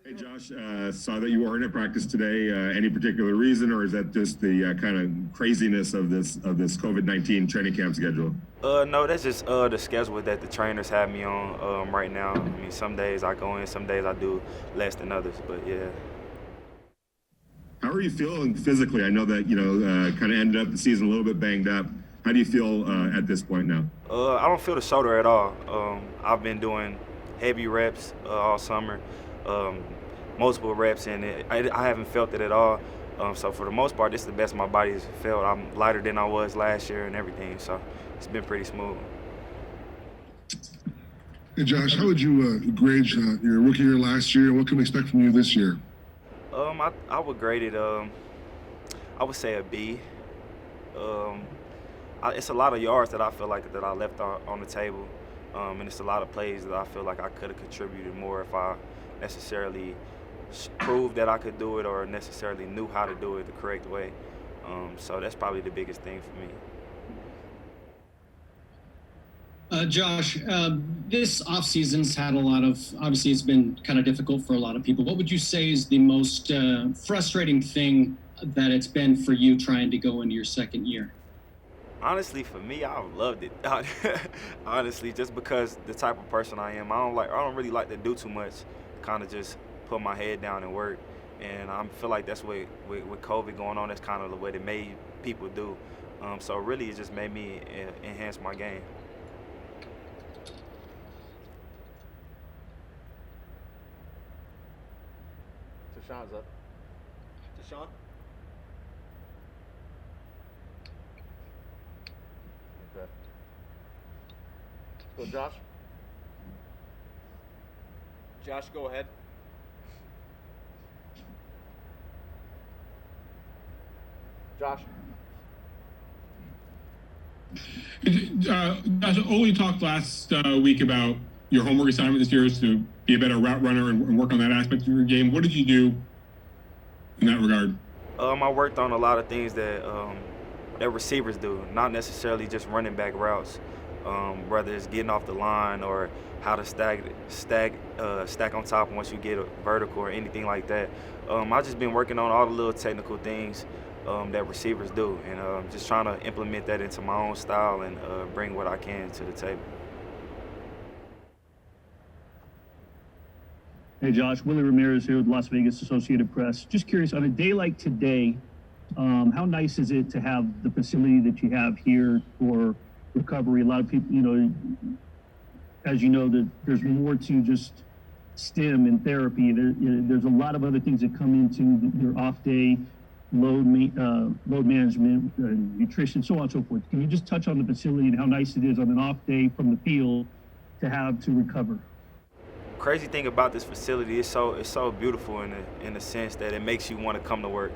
Hey Josh, saw that you weren't at practice today. Any particular reason, or is that just the kind of craziness of this COVID-19 training camp schedule? No, that's just the schedule that the trainers have me on right now. I mean, some days I go in, some days I do less than others, but yeah. How are you feeling physically? I know that kind of ended up the season a little bit banged up. How do you feel at this point now? I don't feel the shoulder at all. I've been doing heavy reps all summer, um, multiple reps, and I haven't felt it at all. So for the most part, this is the best my body's felt. I'm lighter than I was last year and everything, so it's been pretty smooth. Hey Josh, how would you grade your rookie year last year, and what can we expect from you this year? I would grade it. I would say a B. Um, it's a lot of yards that I feel like that I left on the table, and it's a lot of plays that I feel like I could have contributed more if I necessarily proved that I could do it or necessarily knew how to do it the correct way. So that's probably the biggest thing for me. Josh, this offseason's had a lot of, obviously it's been kind of difficult for a lot of people. What would you say is the most frustrating thing that it's been for you trying to go into your second year? Honestly, for me, I've loved it. Honestly, just because the type of person I am, I don't really like to do too much. Kind of just put my head down and work. And I feel like that's what with COVID going on, that's kind of the way they made people do. So really, it just made me enhance my game. Deshaun's up. Deshaun? Okay. Let's go, Josh. Josh, go ahead. Josh? Josh, Ole talked last week about your homework assignment this year is to be a better route runner and work on that aspect of your game. What did you do in that regard? I worked on a lot of things that receivers do, not necessarily just running back routes. Whether it's getting off the line or how to stack on top once you get a vertical or anything like that. I've just been working on all the little technical things that receivers do, and just trying to implement that into my own style and bring what I can to the table. Hey Josh, Willie Ramirez here with Las Vegas Associated Press. Just curious, on a day like today, how nice is it to have the facility that you have here for recovery? A lot of people, as you know, that there's more to just STEM and therapy. There's a lot of other things that come into your off day, load management, nutrition, so on and so forth. Can you just touch on the facility and how nice it is on an off day from the field to recover? Crazy thing about this facility, it's so beautiful in the sense that it makes you want to come to work.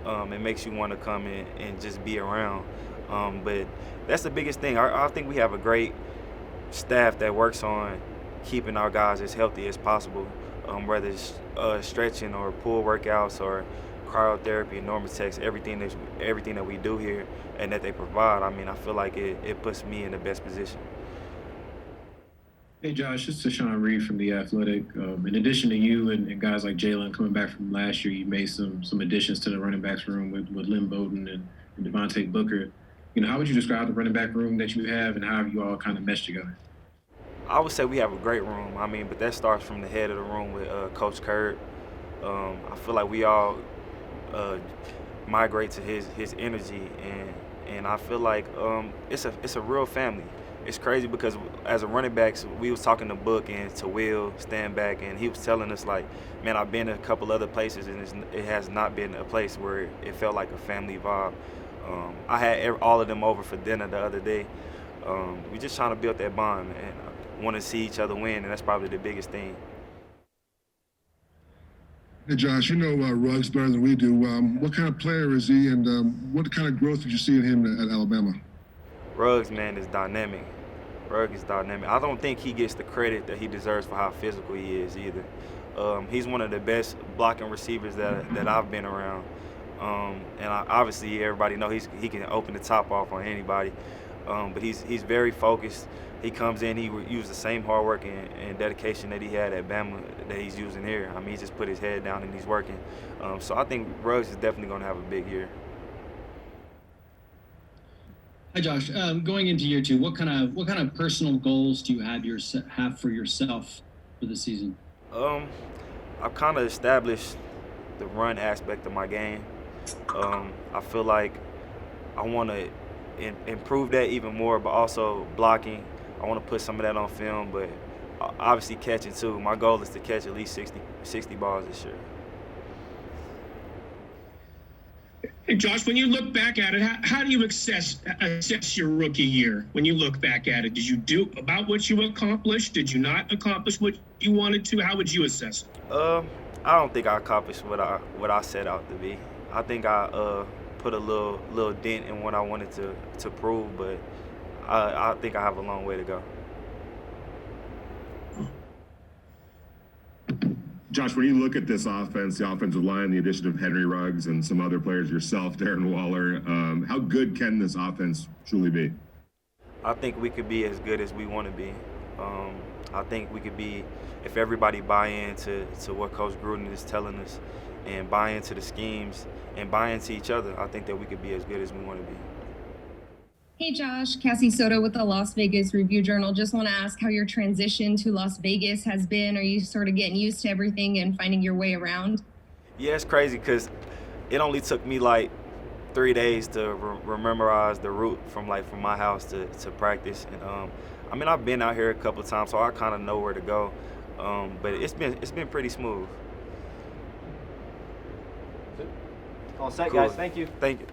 It makes you want to come in and just be around. But that's the biggest thing. I think we have a great staff that works on keeping our guys as healthy as possible, whether it's stretching or pull workouts or cryotherapy, NormaTex, everything that we do here and that they provide. I mean, I feel like it puts me in the best position. Hey Josh, this is Sean Reed from The Athletic. In addition to you and guys like Jalen coming back from last year, you made some additions to the running backs room with Lynn Bowden and Devontae Booker. How would you describe the running back room that you have and how have you all kind of meshed together? I would say we have a great room. I mean, but that starts from the head of the room with Coach Curd. I feel like we all migrate to his energy, and I feel like it's a real family. It's crazy because as a running backs, we was talking to Book and to Will stand back, and he was telling us like, man, I've been in a couple other places, and it has not been a place where it felt like a family vibe. I had all of them over for dinner the other day. We just trying to build that bond and want to see each other win, and that's probably the biggest thing. Hey Josh, you know Ruggs better than we do. What kind of player is he, and what kind of growth did you see in him at Alabama? Ruggs, man, is dynamic. Ruggs is dynamic. I don't think he gets the credit that he deserves for how physical he is either. He's one of the best blocking receivers that I've been around. And obviously everybody knows he can open the top off on anybody. but he's very focused. He comes in, he used the same hard work and dedication that he had at Bama that he's using here. I mean, he just put his head down and he's working. So I think Ruggs is definitely going to have a big year. Hi, Josh. Going into year 2, what kind of personal goals do you have for yourself for the season? I've kind of established the run aspect of my game. I feel like I want to improve that even more, but also blocking. I want to put some of that on film, but obviously catching too. My goal is to catch at least 60 balls this year. Hey, Josh, when you look back at it, how do you assess your rookie year? When you look back at it, did you do about what you accomplished? Did you not accomplish what you wanted to? How would you assess it? I don't think I accomplished what I set out to be. I think I put a little dent in what I wanted to prove, but I think I have a long way to go. Josh, when you look at this offense, the offensive line, the addition of Henry Ruggs and some other players, yourself, Darren Waller, how good can this offense truly be? I think we could be as good as we want to be. I think we could be, if everybody buy into what Coach Gruden is telling us and buy into the schemes and buy into each other, I think that we could be as good as we want to be. Hey Josh, Cassie Soto with the Las Vegas Review-Journal. Just want to ask how your transition to Las Vegas has been. Are you sort of getting used to everything and finding your way around? Yeah, it's crazy because it only took me like 3 days to memorize the route from my house to practice. And I mean, I've been out here a couple of times, so I kind of know where to go. But it's been pretty smooth. All set, Cool. guys. Thank you. Thank you.